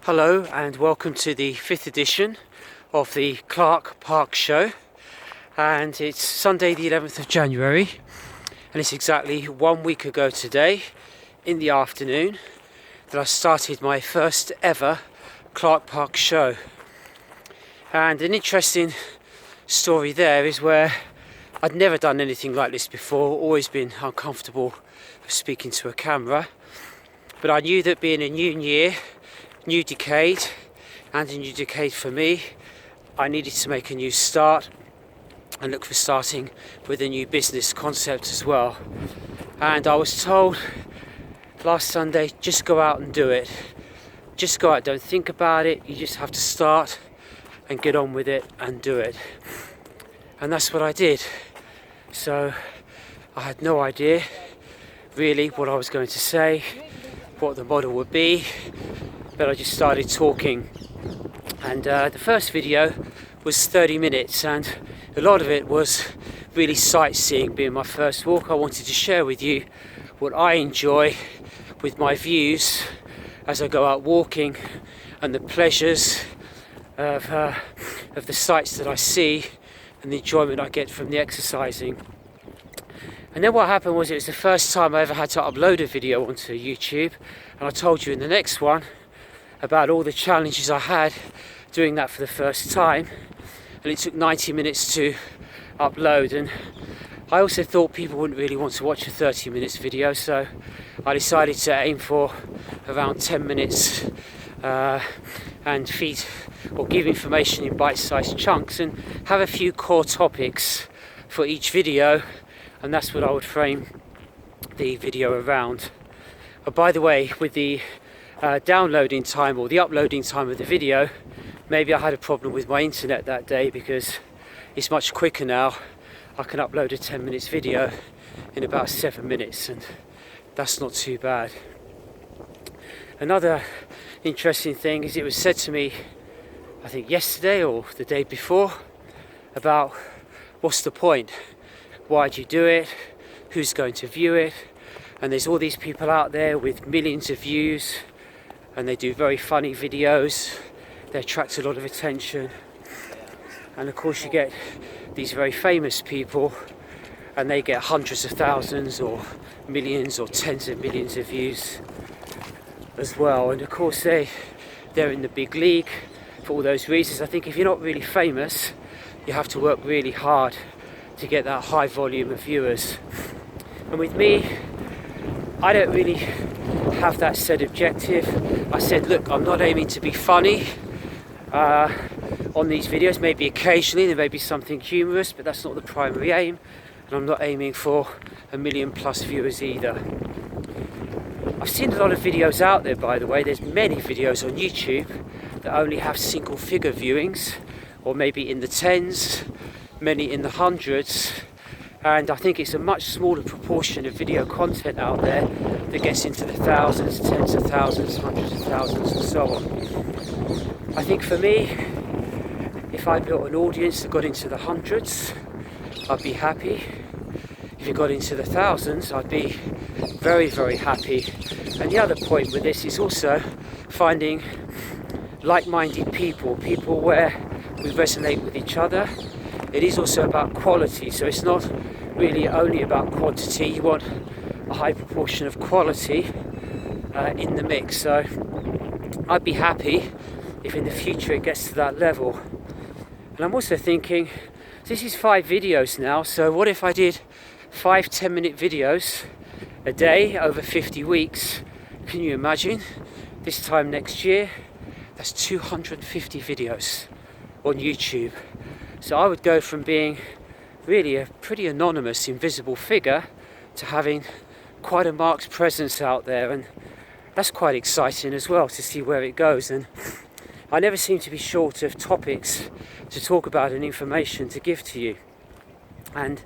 Hello and welcome to the 5th edition of the Clarke Park Show, and it's Sunday the 11th of January and it's exactly 1 week ago today in the afternoon that I started my first ever Clarke Park Show. And an interesting story there is where I'd never done anything like this before, always been uncomfortable speaking to a camera, but I knew that being a new year, new decade, and a new decade for me, I needed to make a new start and look for starting with a new business concept as well. And I was told last Sunday, just go out and do it. Just go out, don't think about it, you just have to start and get on with it and do it. And that's what I did. So I had no idea really what I was going to say, what the model would be, but I just started talking. And the first video was 30 minutes and a lot of it was really sightseeing. Being my first walk, I wanted to share with you what I enjoy with my views as I go out walking and the pleasures of the sights that I see and the enjoyment I get from the exercising. And then what happened was, it was the first time I ever had to upload a video onto YouTube, and I told you in the next one about all the challenges I had doing that for the first time, and it took 90 minutes to upload. And I also thought people wouldn't really want to watch a 30 minutes video, so I decided to aim for around 10 minutes and feed or give information in bite-sized chunks and have a few core topics for each video, and that's what I would frame the video around. By the way, with the downloading time or the uploading time of the video, maybe I had a problem with my internet that day, because it's much quicker now. I can upload a 10 minutes video in about 7 minutes, and that's not too bad. Another interesting thing is, it was said to me, I think yesterday or the day before, about what's the point? Why do you do it? Who's going to view it? And there's all these people out there with millions of views, and they do very funny videos, they attract a lot of attention, and of course you get these very famous people and they get hundreds of thousands or millions or tens of millions of views as well. And of course they're in the big league for all those reasons. I think if you're not really famous, you have to work really hard to get that high volume of viewers. And with me, I don't really have that set objective. I said, look, I'm not aiming to be funny on these videos. Maybe occasionally there may be something humorous, but that's not the primary aim, and I'm not aiming for 1 million plus viewers either. I've seen a lot of videos out there, by the way. There's many videos on YouTube that only have single figure viewings, or maybe in the tens, many in the hundreds, and I think it's a much smaller proportion of video content out there that gets into the thousands, tens of thousands, hundreds of thousands and so on. I think for me, if I built an audience that got into the hundreds, I'd be happy. If it got into the thousands, I'd be very, very happy. And the other point with this is also finding like-minded people where we resonate with each other. It is also about quality, so it's not really only about quantity. You want a high proportion of quality in the mix. So I'd be happy if in the future it gets to that level. And I'm also thinking, this is 5 videos now, so what if I did 5 10-minute videos a day over 50 weeks? Can you imagine? This time next year, that's 250 videos on YouTube. So I would go from being really a pretty anonymous, invisible figure to having quite a marked presence out there, and that's quite exciting as well to see where it goes. And I never seem to be short of topics to talk about and information to give to you. And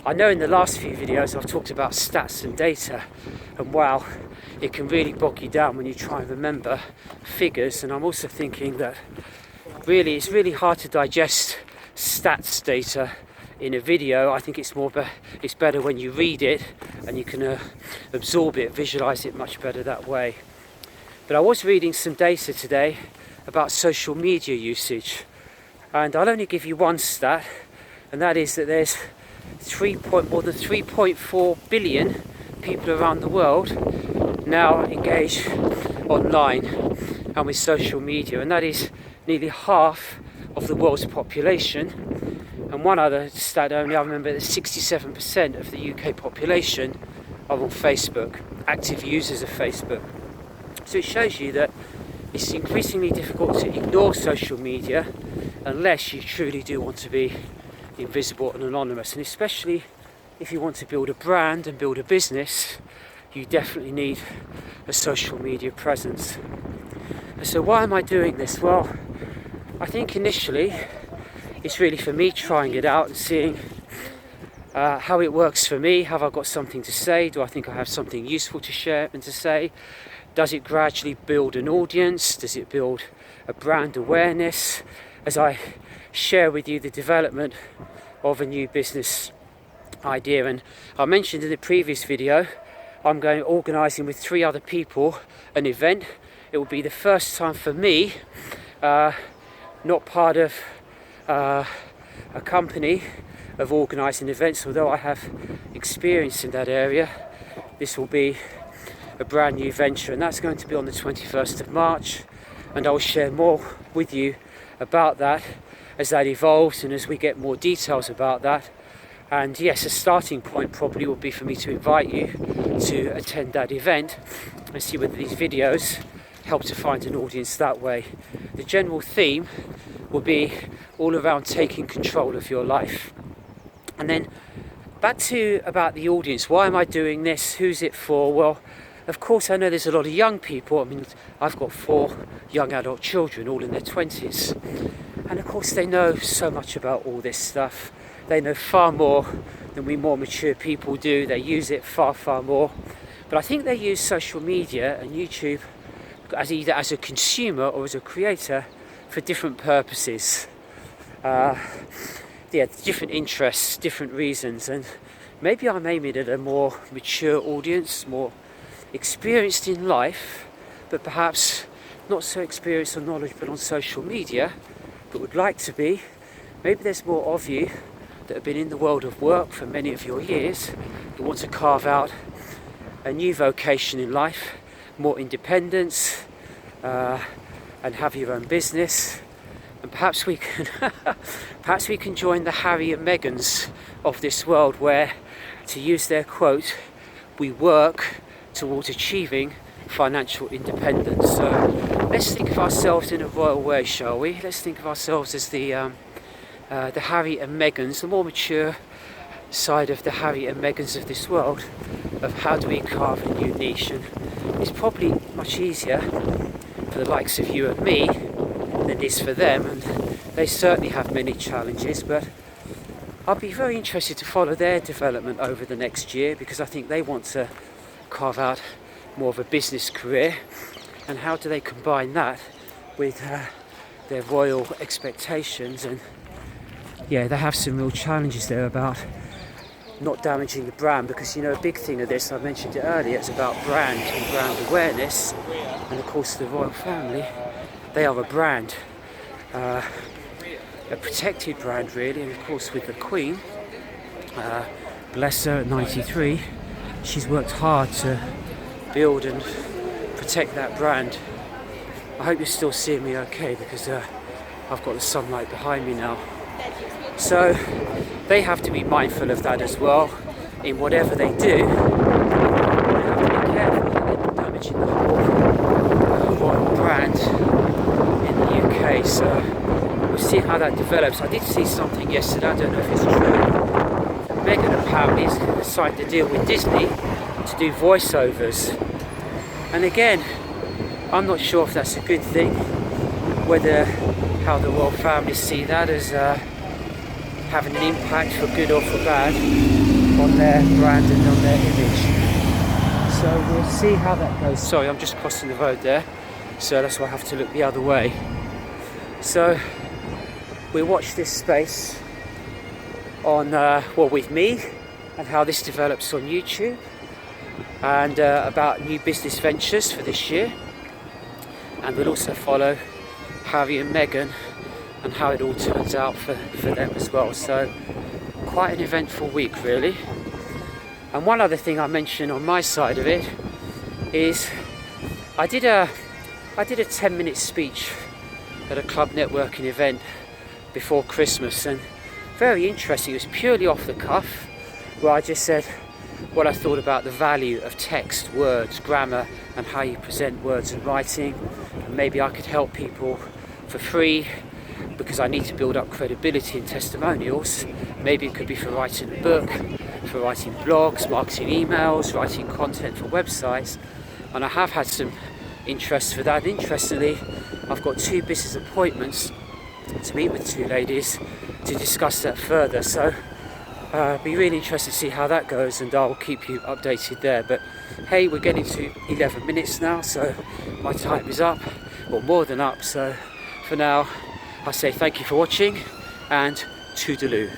I know in the last few videos I've talked about stats and data, and wow, it can really bog you down when you try and remember figures. And I'm also thinking that really it's really hard to digest stats data in a video. I think it's better when you read it and you can absorb it, visualize it much better that way. But I was reading some data today about social media usage, and I'll only give you one stat, and that is that there's more than 3.4 billion people around the world now engage online and with social media, and that is nearly half of the world's population. And one other stat only, I remember that 67% of the UK population are on Facebook, active users of Facebook. So it shows you that it's increasingly difficult to ignore social media unless you truly do want to be invisible and anonymous. And especially if you want to build a brand and build a business, you definitely need a social media presence. And so why am I doing this? Well, I think initially it's really for me trying it out and seeing how it works for me. Have I got something to say? Do I think I have something useful to share and to say? Does it gradually build an audience? Does it build a brand awareness? As I share with you the development of a new business idea. And I mentioned in the previous video, I'm going organising with 3 other people an event. It will be the first time for me, not part of a company of organising events, although I have experience in that area. This will be a brand new venture, and that's going to be on the 21st of March, and I will share more with you about that as that evolves and as we get more details about that. And yes, a starting point probably would be for me to invite you to attend that event and see whether these videos help to find an audience that way. The general theme will be all around taking control of your life. And then back to about the audience. Why am I doing this? Who's it for? Well, of course I know there's a lot of young people. I mean, I've got 4 young adult children, all in their 20s. And of course they know so much about all this stuff. They know far more than we more mature people do. They use it far, far more. But I think they use social media and YouTube as either as a consumer or as a creator for different purposes. Different interests, different reasons. And maybe I'm aiming at a more mature audience, more experienced in life, but perhaps not so experienced or knowledgeable on social media, but would like to be. Maybe there's more of you that have been in the world of work for many of your years, who want to carve out a new vocation in life, more independence, and have your own business. And perhaps we can join the Harry and Meghans of this world, where, to use their quote, we work towards achieving financial independence. So let's think of ourselves in a royal way, shall we? Let's think of ourselves as the Harry and Meghans, the more mature side of the Harry and Meghans of this world, of how do we carve a new niche. And it's probably much easier for the likes of you and me than it is for them, and they certainly have many challenges, but I'll be very interested to follow their development over the next year, because I think they want to carve out more of a business career. And how do they combine that with their royal expectations? And yeah, they have some real challenges there about not damaging the brand, because you know, a big thing of this, I mentioned it earlier, it's about brand and brand awareness. And of course the royal family, they are a brand, a protected brand really. And of course with the Queen, bless her, at 93, she's worked hard to build and protect that brand. I hope you're still seeing me okay, because I've got the sunlight behind me now. So they have to be mindful of that as well in whatever they do. They have to be careful that they're not damaging the whole royal brand in the UK. So we'll see how that develops. I did see something yesterday, I don't know if it's true. Meghan apparently has signed a deal with Disney to do voiceovers. And again, I'm not sure if that's a good thing, whether how the royal family see that as having an impact for good or for bad on their brand and on their image. So we'll see how that goes. Sorry, I'm just crossing the road there, so that's why I have to look the other way. So we'll watch this space on, with me, and how this develops on YouTube, and about new business ventures for this year. and we'll also follow Harry and Meghan and how it all turns out for them as well. So quite an eventful week really. And one other thing I mentioned on my side of it is I did a 10-minute speech at a club networking event before Christmas, and very interesting. It was purely off the cuff, where I just said what I thought about the value of text, words, grammar, and how you present words in writing. And maybe I could help people for free because I need to build up credibility and testimonials. Maybe it could be for writing a book, for writing blogs, marketing emails, writing content for websites. And I have had some interest for that. Interestingly, I've got 2 business appointments to meet with 2 ladies to discuss that further. So be really interested to see how that goes, and I'll keep you updated there. But hey, we're getting to 11 minutes now, so my time is up, or more than up. So for now, I say thank you for watching, and toodaloo.